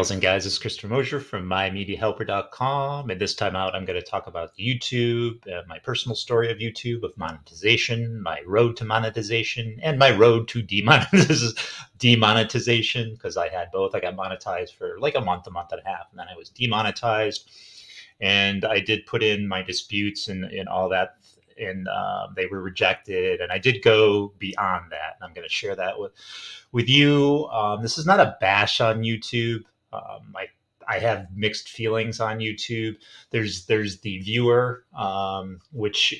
Gals and guys, it's Christopher Mosier from MyMediaHelper.com, and this time out I'm going to talk about YouTube, my personal story of YouTube, of monetization, my road to monetization, and my road to demonetization, because I had both. I got monetized for like a month and a half, and then I was demonetized, and I did put in my disputes and all that, and they were rejected, and I did go beyond that, and I'm going to share that with you. This is not a bash on YouTube. I have mixed feelings on YouTube. There's the viewer, which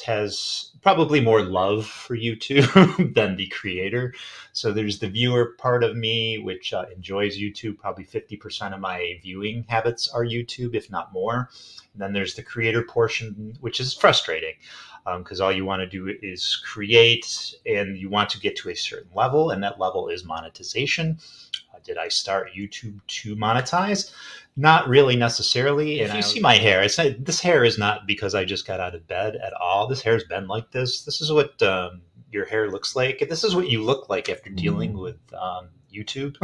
has probably more love for YouTube than the creator. So there's the viewer part of me, which enjoys YouTube. Probably 50% of my viewing habits are YouTube, if not more. And then there's the creator portion, which is frustrating, because all you want to do is create, and you want to get to a certain level, and that level is monetization. Did I start YouTube to monetize? Not really necessarily. And if you see my hair, this hair is not because I just got out of bed at all. This hair's been like this. This is what your hair looks like. This is what you look like after dealing with YouTube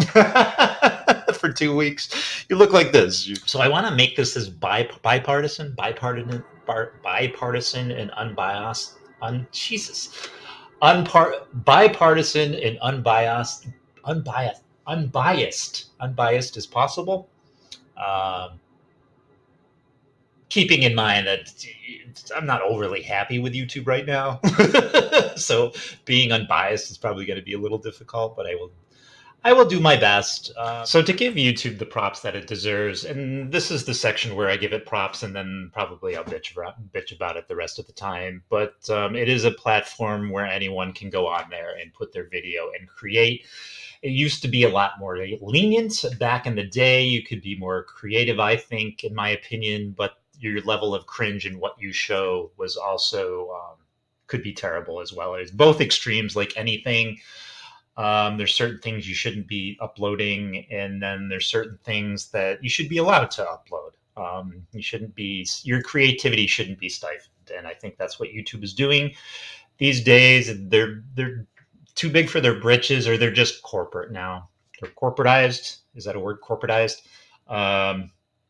for 2 weeks. You look like this. So I want to make this as bipartisan and unbiased. Bipartisan and unbiased as possible. Keeping in mind that I'm not overly happy with YouTube right now, so being unbiased is probably going to be a little difficult, but I will do my best. So to give YouTube the props that it deserves, and this is the section where I give it props, and then probably I'll bitch about it the rest of the time. But it is a platform where anyone can go on there and put their video and create. It used to be a lot more lenient back in the day. You could be more creative, I think, in my opinion, but your level of cringe in what you show was also could be terrible as well. It's both extremes, like anything. There's certain things you shouldn't be uploading, and then there's certain things that you should be allowed to upload. Your creativity shouldn't be stifled, and I think that's what YouTube is doing these days. They're too big for their britches, or they're just corporate now. They're corporatized. Is that a word? Corporatized.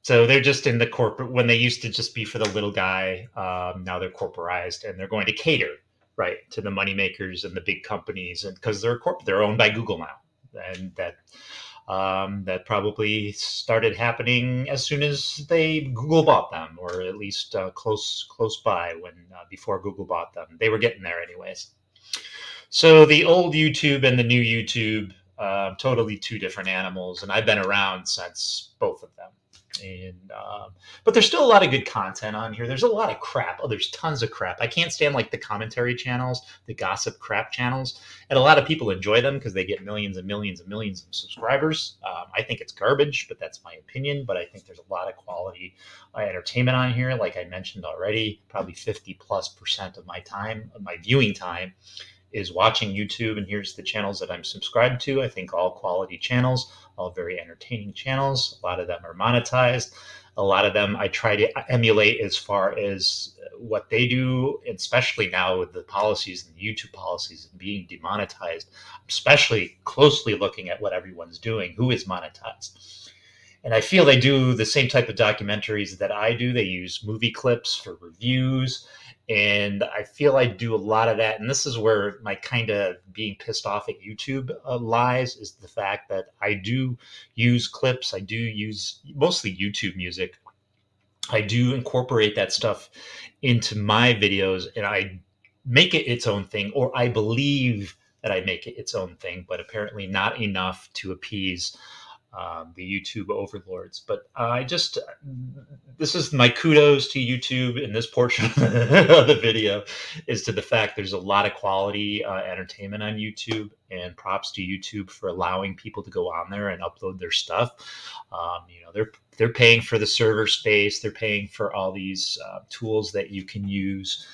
So they're just in the corporate when they used to just be for the little guy. Now they're corporatized, and they're going to cater right to the moneymakers and the big companies, and because they're owned by Google now, and that probably started happening as soon as Google bought them, or at least close by when before Google bought them. They were getting there anyways. So the old YouTube and the new YouTube, totally two different animals, and I've been around since both of them. And but there's still a lot of good content on here. There's a lot of crap. Oh, there's tons of crap. I can't stand like the commentary channels, the gossip crap channels, and a lot of people enjoy them because they get millions and millions and millions of subscribers. I think it's garbage, but that's my opinion. But I think there's a lot of quality entertainment on here. Like I mentioned already, probably 50+% of my time, of my viewing time, is watching YouTube, and here's the channels that I'm subscribed to. I think all quality channels, all very entertaining channels. A lot of them are monetized. A lot of them I try to emulate as far as what they do, especially now with the policies and the YouTube policies and being demonetized, especially closely looking at what everyone's doing, who is monetized. And I feel they do the same type of documentaries that I do. They use movie clips for reviews. And I feel I do a lot of that. And this is where my kind of being pissed off at YouTube lies, is the fact that I do use clips. I do use mostly YouTube music. I do incorporate that stuff into my videos, and I make it its own thing, or I believe that I make it its own thing, but apparently not enough to appease the YouTube overlords. But this is my kudos to YouTube in this portion of the video, is to the fact there's a lot of quality entertainment on YouTube, and props to YouTube for allowing people to go on there and upload their stuff. They're paying for the server space. They're paying for all these tools that you can use.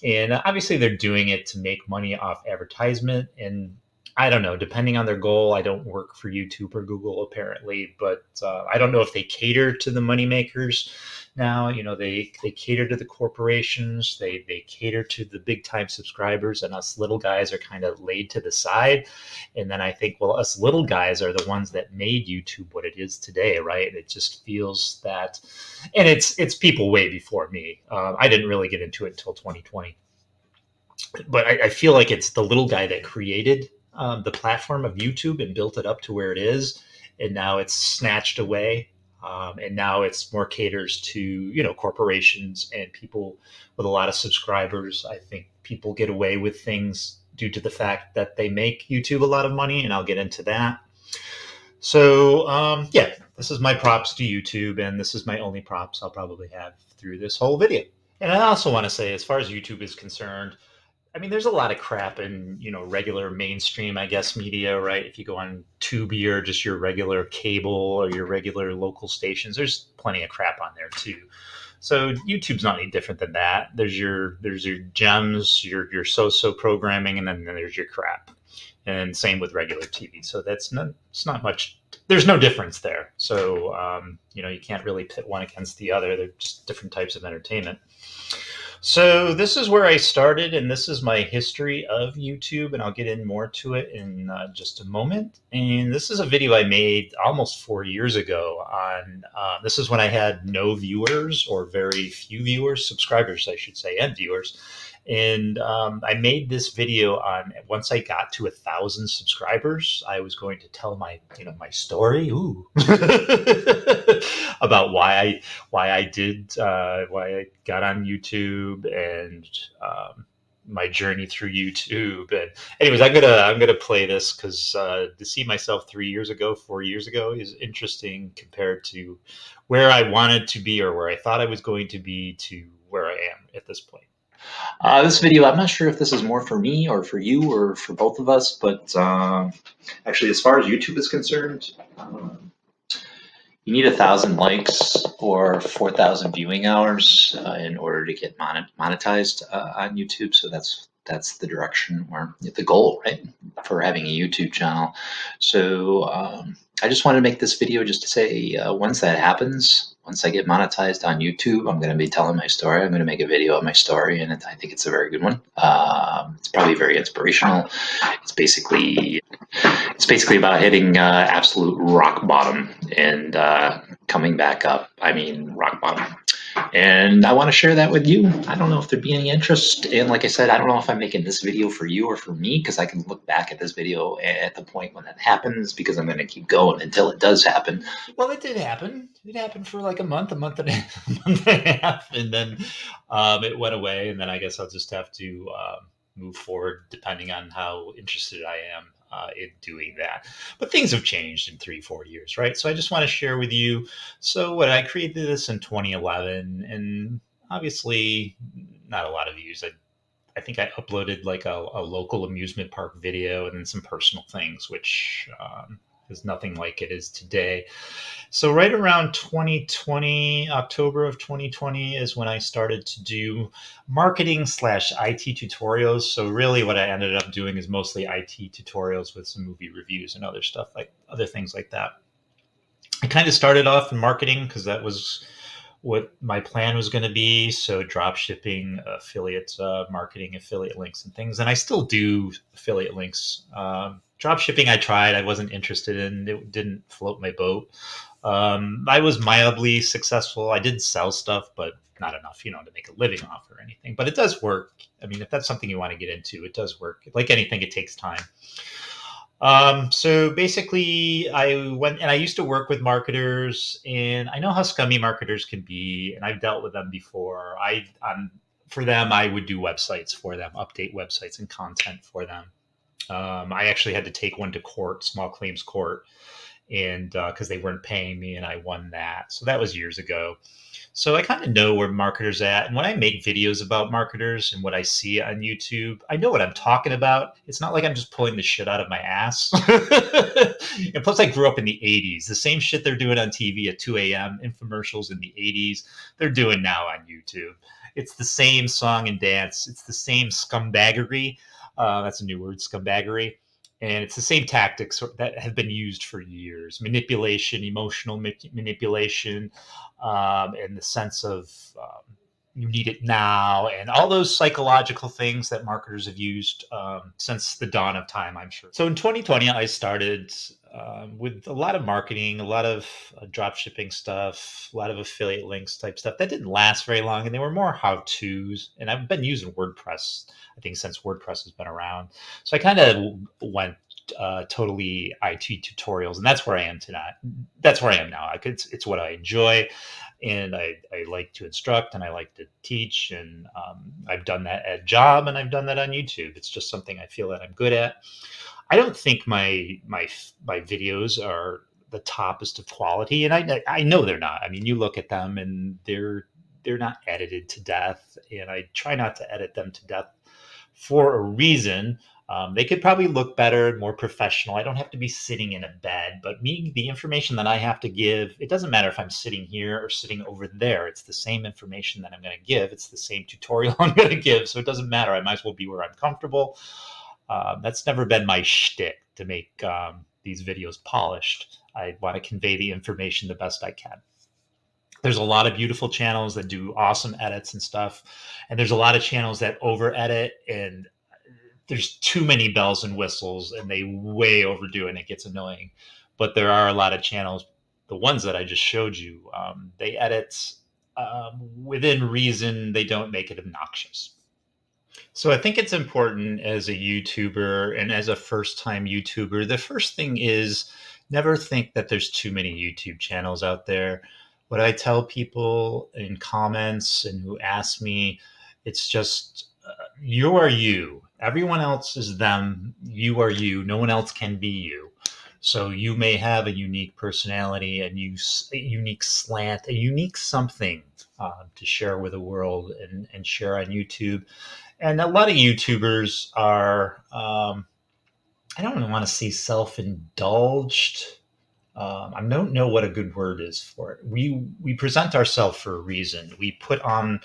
And obviously they're doing it to make money off advertisement. And I don't know, depending on their goal. I don't work for YouTube or Google apparently, but I don't know if they cater to the moneymakers. now. They cater to the corporations, they cater to the big time subscribers, and us little guys are kind of laid to the side. And then I think, well, us little guys are the ones that made YouTube what it is today, right? It just feels that, and it's people way before me. I didn't really get into it until 2020, but I feel like it's the little guy that created the platform of YouTube and built it up to where it is, and now it's snatched away, and now it's more caters to corporations and people with a lot of subscribers. I think people get away with things due to the fact that they make YouTube a lot of money, and I'll get into that. So yeah, this is my props to YouTube, and this is my only props I'll probably have through this whole video. And I also want to say, as far as YouTube is concerned, I mean, there's a lot of crap in, regular mainstream, I guess, media, right? If you go on Tubi or just your regular cable or your regular local stations, there's plenty of crap on there too. So YouTube's not any different than that. There's your gems, your so-so programming, and then there's your crap. And same with regular TV. So it's not much. There's no difference there. So you can't really pit one against the other. They're just different types of entertainment. So this is where I started, and this is my history of YouTube, and I'll get in more to it in just a moment. And this is a video I made almost 4 years ago on, this is when I had no viewers, or very few viewers, subscribers, I should say, and viewers. And I made this video on, once I got to 1,000 subscribers, I was going to tell my story, about why I got on YouTube, and my journey through YouTube. And anyways, I'm gonna play this because to see myself 3 years ago, 4 years ago is interesting compared to where I wanted to be, or where I thought I was going to be, to where I am at this point. This video, I'm not sure if this is more for me or for you or for both of us, but actually, as far as YouTube is concerned, you need 1,000 likes or 4,000 viewing hours in order to get monetized on YouTube. So that's the direction, or the goal, right, for having a YouTube channel. So I just wanted to make this video just to say, once that happens, once I get monetized on YouTube, I'm going to be telling my story. I'm going to make a video of my story, and I think it's a very good one. It's probably very inspirational. It's basically about hitting absolute rock bottom and coming back up. I mean, rock bottom. And I want to share that with you. I don't know if there'd be any interest. And like I said, I don't know if I'm making this video for you or for me, because I can look back at this video at the point when that happens, because I'm going to keep going until it does happen. Well, it did happen. It happened for like a month and a half, and then it went away. And then I guess I'll just have to move forward depending on how interested I am in doing that. But things have changed in 3-4 years, right? So I just want to share with you. So I created this in 2011, and obviously not a lot of views. I think I uploaded like a local amusement park video, and then some personal things, which is nothing like it is today. So right around 2020, October of 2020 is when I started to do marketing / IT tutorials. So really what I ended up doing is mostly IT tutorials with some movie reviews and other stuff, like other things like that. I kind of started off in marketing because that was what my plan was going to be. So drop shipping, affiliate marketing, affiliate links and things. And I still do affiliate links. Drop shipping I tried. I wasn't interested in. It didn't float my boat. I was mildly successful. I did sell stuff, but not enough, to make a living off or anything. But it does work. I mean, if that's something you want to get into, it does work. Like anything, it takes time. So basically, I went and I used to work with marketers, and I know how scummy marketers can be, and I've dealt with them before. For them, I would do websites for them, update websites and content for them. I actually had to take one to court, small claims court, and because they weren't paying me, and I won that. So that was years ago. So I kind of know where marketers at. And when I make videos about marketers and what I see on YouTube, I know what I'm talking about. It's not like I'm just pulling the shit out of my ass. And plus, I grew up in the 80s. The same shit they're doing on TV at 2 a.m., infomercials in the 80s, they're doing now on YouTube. It's the same song and dance. It's the same scumbaggery. That's a new word, scumbaggery. And it's the same tactics that have been used for years: manipulation, emotional manipulation, in the sense of you need it now, and all those psychological things that marketers have used since the dawn of time, I'm sure. So in 2020, I started with a lot of marketing, a lot of drop shipping stuff, a lot of affiliate links type stuff. That didn't last very long, and they were more how to's. And I've been using WordPress, I think, since WordPress has been around. So I kind of went totally IT tutorials, and that's where I am tonight. That's where I am now. It's what I enjoy, and I like to instruct, and I like to teach, and I've done that at job, and I've done that on YouTube. It's just something I feel that I'm good at. I don't think my videos are the toppest of quality, and I know they're not. I mean, you look at them, and they're not edited to death, and I try not to edit them to death for a reason. They could probably look better, more professional. I don't have to be sitting in a bed, but the information that I have to give, it doesn't matter if I'm sitting here or sitting over there. It's the same information that I'm going to give. It's the same tutorial I'm going to give. So it doesn't matter. I might as well be where I'm comfortable. That's never been my shtick, to make these videos polished. I want to convey the information the best I can. There's a lot of beautiful channels that do awesome edits and stuff, and there's a lot of channels that over edit, and there's too many bells and whistles, and they way overdo it, and it gets annoying. But there are a lot of channels, the ones that I just showed you, they edit within reason. They don't make it obnoxious. So I think it's important as a YouTuber and as a first time YouTuber. The first thing is, never think that there's too many YouTube channels out there. What I tell people in comments and who ask me, it's just you are you. Everyone else is them. You are you. No one else can be you. So you may have a unique personality, a unique slant, a unique something to share with the world, and share on YouTube. And a lot of YouTubers are, I don't even want to say self-indulged. I don't know what a good word is for it. We present ourselves for a reason. We put on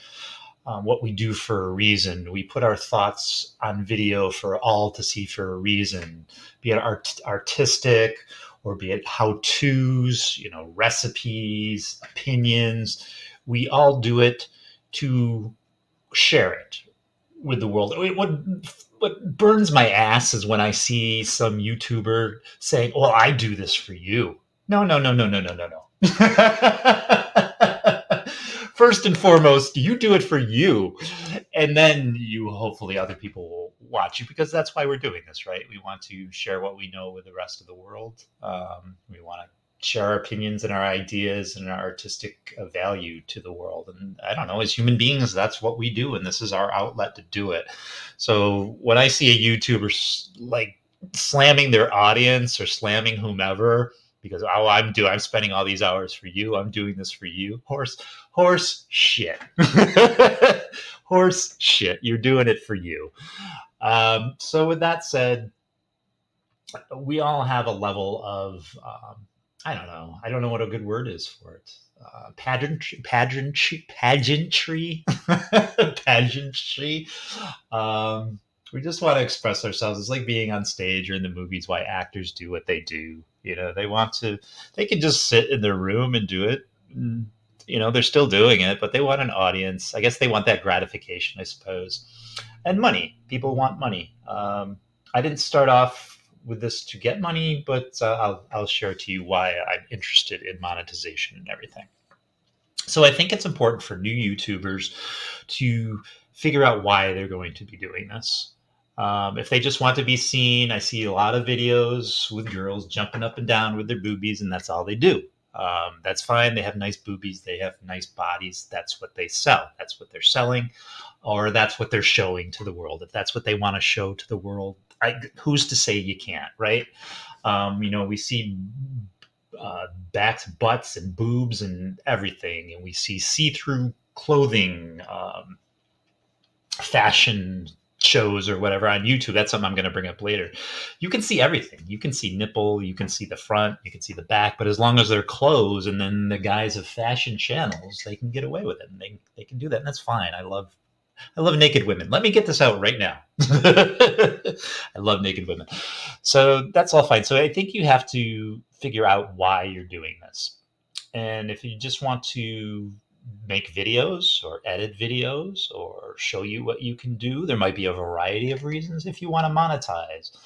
what we do for a reason. We put our thoughts on video for all to see for a reason, be it artistic, or be it how-tos, recipes, opinions. We all do it to share it with the world. What burns my ass is when I see some YouTuber saying, "Well, I do this for you." No, no, no, no, no, no, no, no. First and foremost, you do it for you, and then hopefully other people will watch you, because that's why we're doing this, right? We want to share what we know with the rest of the world. We want to share our opinions and our ideas and our artistic value to the world. And I don't know, as human beings, that's what we do, and this is our outlet to do it. So when I see a YouTuber like slamming their audience or slamming whomever because I'm spending all these hours for you, I'm doing this for you, horse shit. Horse shit, you're doing it for you. So with that said, we all have a level of I don't know what a good word is for it. Pageantry. Pageantry. We just want to express ourselves. It's like being on stage or in the movies. Why actors do what they do. They can just sit in their room and do it. And, they're still doing it, but they want an audience. I guess they want that gratification, I suppose. And money. People want money. I didn't start off with this to get money, but I'll share to you why I'm interested in monetization and everything. So I think it's important for new YouTubers to figure out why they're going to be doing this. If they just want to be seen, I see a lot of videos with girls jumping up and down with their boobies, and that's all they do. That's fine. They have nice boobies. They have nice bodies. That's what they sell. That's what they're selling, or that's what they're showing to the world. If that's what they want to show to the world, who's to say you can't, right? We see backs, butts, and boobs and everything, and we see see-through clothing, fashion shows or whatever on YouTube. That's something I'm going to bring up later. You can see everything. You can see nipple, you can see the front, you can see the back, but as long as they're clothes, and then the guys of fashion channels, they can get away with it, and they can do that, and that's fine. I love naked women. Let me get this out right now. I love naked women. So that's all fine. So I think you have to figure out why you're doing this. And if you just want to make videos or edit videos or show you what you can do, there might be a variety of reasons. If you want to monetize,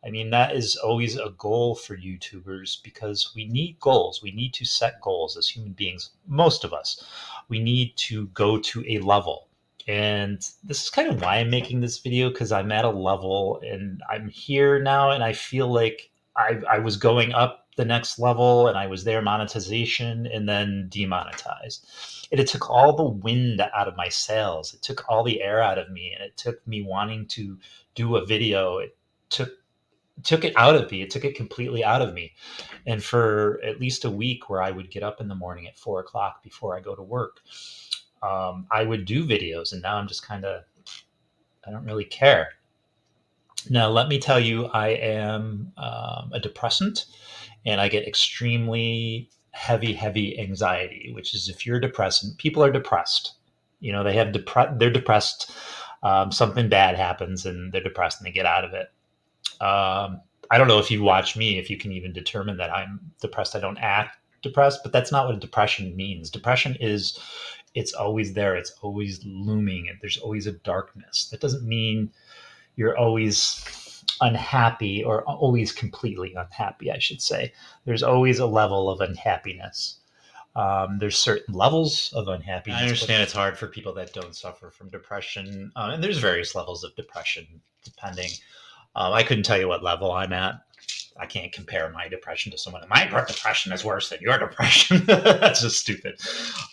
I mean, that is always a goal for YouTubers because we need goals. We need to set goals as human beings. Most of us, we need to go to a level. And this is kind of why I'm making this video, because I'm at a level and I'm here now and I feel like I was going up the next level and I was there monetization and then demonetized. And it took all the wind out of my sails. It took all the air out of me and it took me wanting to do a video. It took it out of me. It took it completely out of me. And for at least a week where I would get up in the morning at 4 o'clock before I go to work, I would do videos. And now I'm just kind of, I don't really care. Now, let me tell you, I am a depressant and I get extremely heavy anxiety, which is if you're depressant, people are depressed. You know, they're depressed. Something bad happens and they're depressed and they get out of it. I don't know if you watch me, if you can even determine that I'm depressed. I don't act depressed, but that's not what depression means. Depression is, it's always there. It's always looming. And there's always a darkness. That doesn't mean you're always unhappy or always completely unhappy, I should say. There's always a level of unhappiness. There's certain levels of unhappiness. I understand it's hard for people that don't suffer from depression. And there's various levels of depression depending. I couldn't tell you what level I'm at. I can't compare my depression to someone. My depression is worse than your depression. That's just stupid.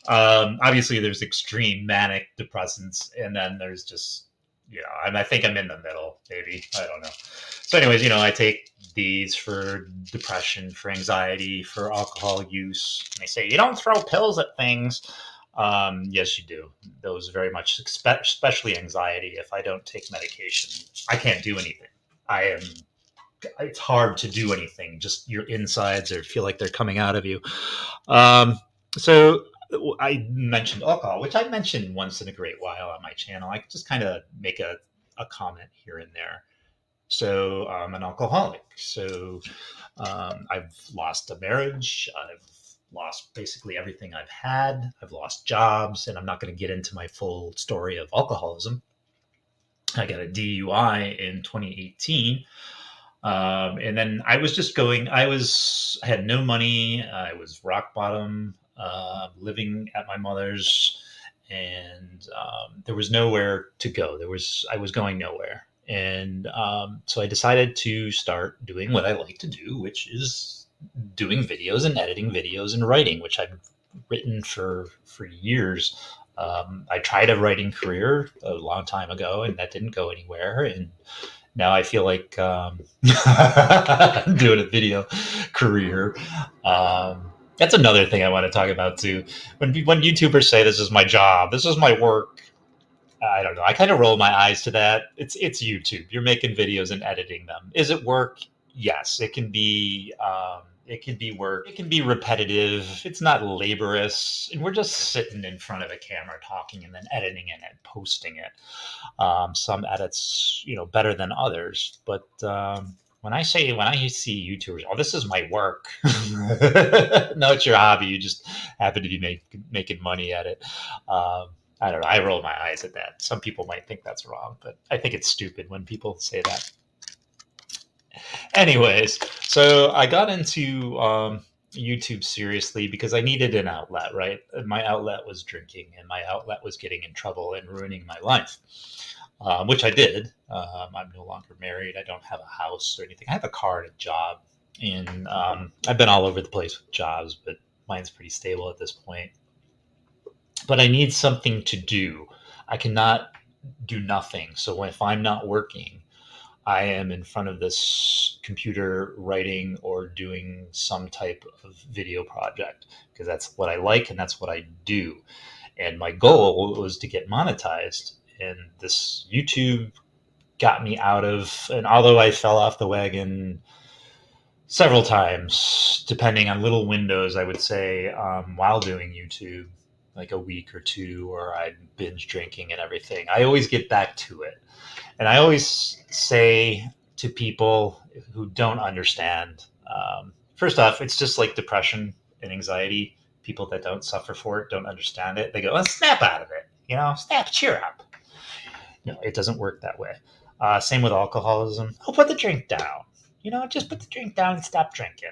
Obviously, there's extreme manic depressants, and then there's just, I think I'm in the middle, maybe. I don't know. So, anyways, I take these for depression, for anxiety, for alcohol use. And they say you don't throw pills at things. Yes, you do. Those very much, especially anxiety. If I don't take medication, I can't do anything. It's hard to do anything. Just your insides or feel like they're coming out of you. So I mentioned alcohol, which I mentioned once in a great while on my channel. I just kind of make a comment here and there. So I'm an alcoholic. So I've lost a marriage. I've lost basically everything I've had. I've lost jobs, and I'm not going to get into my full story of alcoholism. I got a DUI in 2018. And then I was just I had no money. I was rock bottom, living at my mother's, and there was nowhere to go. I was going nowhere. And so I decided to start doing what I like to do, which is doing videos and editing videos and writing, which I've written for years. I tried a writing career a long time ago, and that didn't go anywhere. And now I feel like I'm doing a video career. That's another thing I want to talk about too. When YouTubers say this is my job, this is my work, I don't know. I kind of roll my eyes to that. It's YouTube. You're making videos and editing them. Is it work? Yes, it can be. It can be work. It can be repetitive. It's not laborious, and we're just sitting in front of a camera talking and then editing it and posting it. Some edits, better than others. But when I see YouTubers, oh, this is my work. No, it's your hobby. You just happen to be making money at it. I don't know. I roll my eyes at that. Some people might think that's wrong, but I think it's stupid when people say that. Anyways, so I got into YouTube seriously because I needed an outlet, right? My outlet was drinking, and my outlet was getting in trouble and ruining my life, which I did. I'm no longer married. I don't have a house or anything. I have a car and a job, and I've been all over the place with jobs, but mine's pretty stable at this point. But I need something to do. I cannot do nothing. So if I'm not working, I am in front of this computer writing or doing some type of video project because that's what I like and that's what I do. And my goal was to get monetized. And this YouTube got me out of, and although I fell off the wagon several times, depending on little windows, I would say, while doing YouTube, like a week or two, or I'm binge drinking and everything, I always get back to it. And I always say to people who don't understand, first off, it's just like depression and anxiety. People that don't suffer for it don't understand it. They go, "Oh, snap out of it, snap, cheer up." No, it doesn't work that way. Same with alcoholism. Oh, put the drink down. Just put the drink down and stop drinking.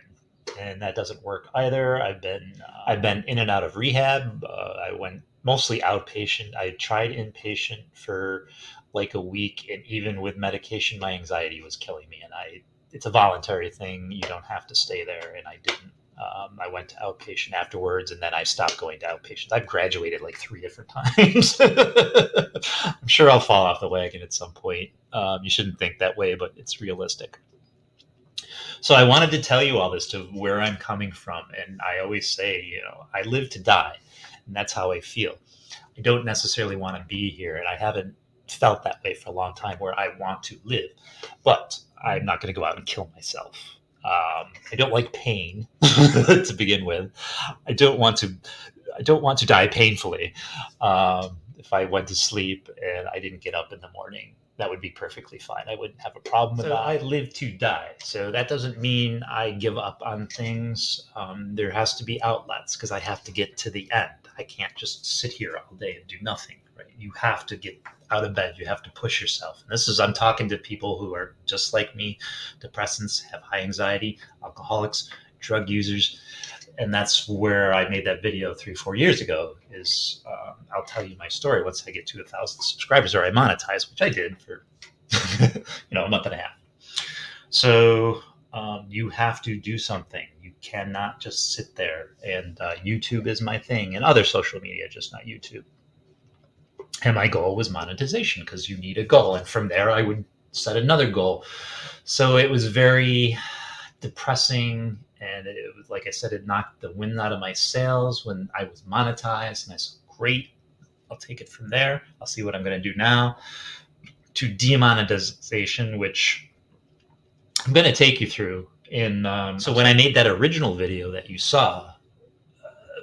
And that doesn't work either. I've been in and out of rehab. I went mostly outpatient. I tried inpatient for like a week, and even with medication, my anxiety was killing me. And it's a voluntary thing. You don't have to stay there, and I didn't. I went to outpatient afterwards, and then I stopped going to outpatient. I've graduated like 3 different times. I'm sure I'll fall off the wagon at some point. You shouldn't think that way, but it's realistic. So I wanted to tell you all this to where I'm coming from. And I always say, I live to die. And that's how I feel. I don't necessarily want to be here. And I haven't felt that way for a long time where I want to live. But I'm not going to go out and kill myself. I don't like pain to begin with. I don't want to die painfully. If I went to sleep and I didn't get up in the morning, that would be perfectly fine. I wouldn't have a problem with that. I live to die. So that doesn't mean I give up on things. There has to be outlets because I have to get to the end. I can't just sit here all day and do nothing, right? You have to get out of bed. You have to push yourself. And I'm talking to people who are just like me, depressants, have high anxiety, alcoholics, drug users. And that's where I made that video 3-4 years ago. I'll tell you my story once I get to 1,000 subscribers, or I monetize, which I did for a month and a half. So you have to do something. You cannot just sit there. And YouTube is my thing, and other social media, just not YouTube. And my goal was monetization because you need a goal, and from there I would set another goal. So it was very depressing, and it was, like I said, it knocked the wind out of my sails when I was monetized. And I said, great, I'll take it from there. I'll see what I'm going to do now. To demonetization, which I'm going to take you through. So when I made that original video that you saw,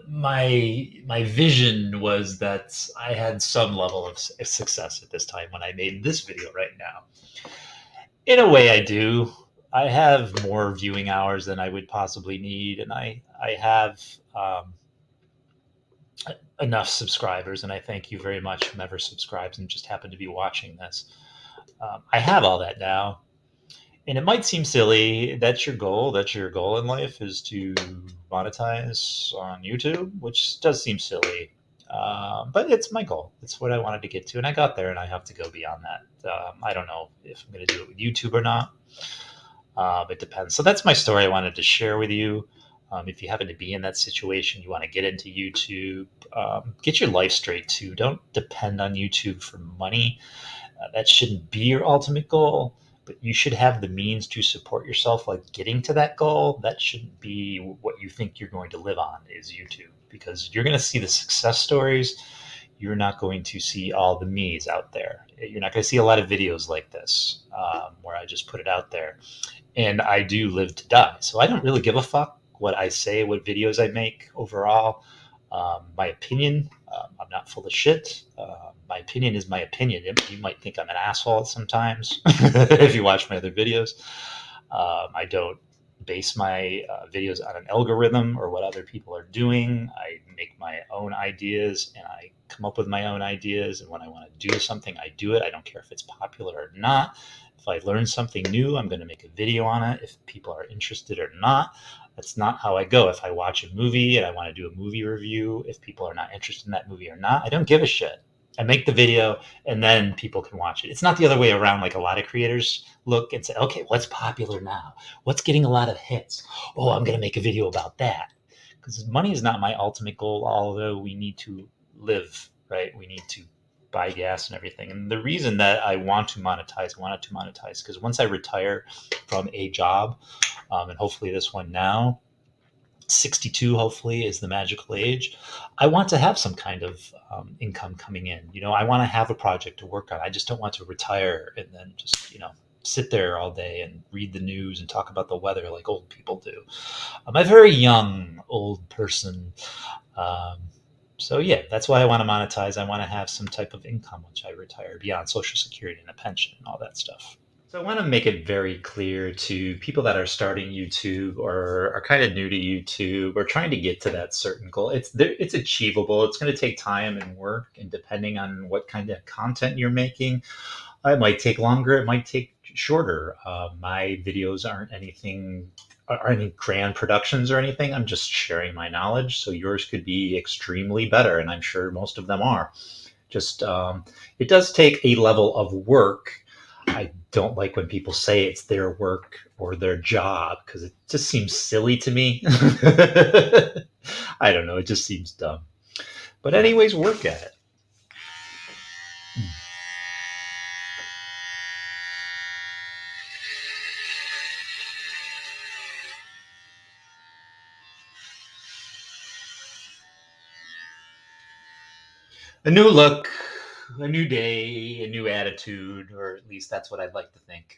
my vision was that I had some level of success at this time. When I made this video right now, in a way, I do. I have more viewing hours than I would possibly need, and I have enough subscribers, and I thank you very much, whomever subscribes and just happened to be watching this. I have all that now, and it might seem silly. That's your goal. That's your goal in life, is to monetize on YouTube, which does seem silly. But it's my goal. It's what I wanted to get to, and I got there, and I have to go beyond that. I don't know if I'm going to do it with YouTube or not. It depends. So that's my story I wanted to share with you. If you happen to be in that situation, you want to get into YouTube, get your life straight too. Don't depend on YouTube for money. That shouldn't be your ultimate goal, but you should have the means to support yourself, like getting to that goal. That shouldn't be what you think you're going to live on, is YouTube, because you're going to see the success stories. You're not going to see all the me's out there. You're not going to see a lot of videos like this, where I just put it out there. And I do live to die. So I don't really give a fuck what I say, what videos I make overall. My opinion, I'm not full of shit. My opinion is my opinion. You might think I'm an asshole sometimes if you watch my other videos. I don't base my videos on an algorithm or what other people are doing. I make my own ideas, and I come up with my own ideas. And when I want to do something, I do it. I don't care if it's popular or not. If I learn something new, I'm going to make a video on it. If people are interested or not, that's not how I go. If I watch a movie and I want to do a movie review, if people are not interested in that movie or not, I don't give a shit. I make the video, and then people can watch it. It's not the other way around, like a lot of creators look and say, okay, what's popular now? What's getting a lot of hits? Oh, I'm going to make a video about that. Because money is not my ultimate goal, although we need to live, right? We need to buy gas and everything. And the reason that I wanted to monetize, because once I retire from a job, and hopefully this one now, 62 hopefully is the magical age, I want to have some kind of income coming in. I want to have a project to work on. I just don't want to retire and then just sit there all day and read the news and talk about the weather like old people do. I'm a very young old person, So yeah, that's why I want to monetize. I want to have some type of income once I retire beyond Social Security and a pension and all that stuff. So I want to make it very clear to people that are starting YouTube or are kind of new to YouTube or trying to get to that certain goal. It's achievable. It's going to take time and work, and depending on what kind of content you're making, it might take longer. It might take shorter. My videos aren't any grand productions or anything. I'm just sharing my knowledge. So yours could be extremely better, and I'm sure most of them are. Just it does take a level of work. I don't like when people say it's their work or their job because it just seems silly to me. I don't know. It just seems dumb. But anyways, work at it. A new look, a new day, a new attitude, or at least that's what I'd like to think.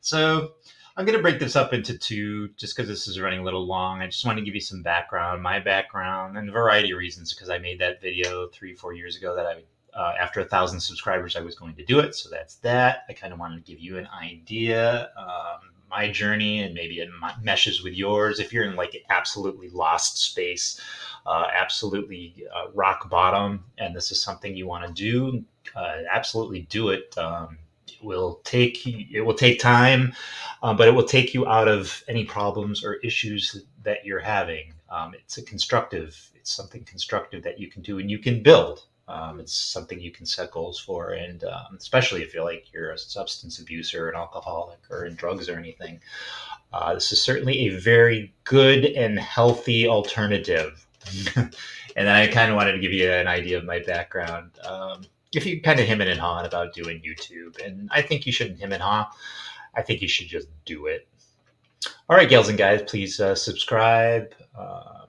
So I'm going to break this up into two just because this is running a little long. I just want to give you some background, my background, and a variety of reasons because I made that video 3, 4 years ago that after 1,000 subscribers, I was going to do it. So that's that. I kind of wanted to give you an idea, my journey, and maybe it meshes with yours. If you're in like absolutely lost space, absolutely rock bottom, and this is something you want to do, absolutely do it. It will take time, but it will take you out of any problems or issues that you're having. It's something constructive that you can do and you can build. It's something you can set goals for, and especially if you're a substance abuser, an alcoholic, or in drugs or anything. This is certainly a very good and healthy alternative. And then I kind of wanted to give you an idea of my background. If you kind of him and hawing about doing YouTube, and I think you shouldn't him and haw. I think you should just do it. All right, gals and guys, please subscribe,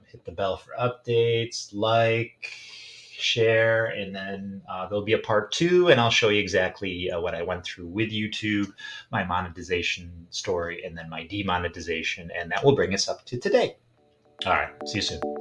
hit the bell for updates, like, share, and then there'll be a part 2, and I'll show you exactly what I went through with YouTube, my monetization story, and then my demonetization, and that will bring us up to today. All right, see you soon.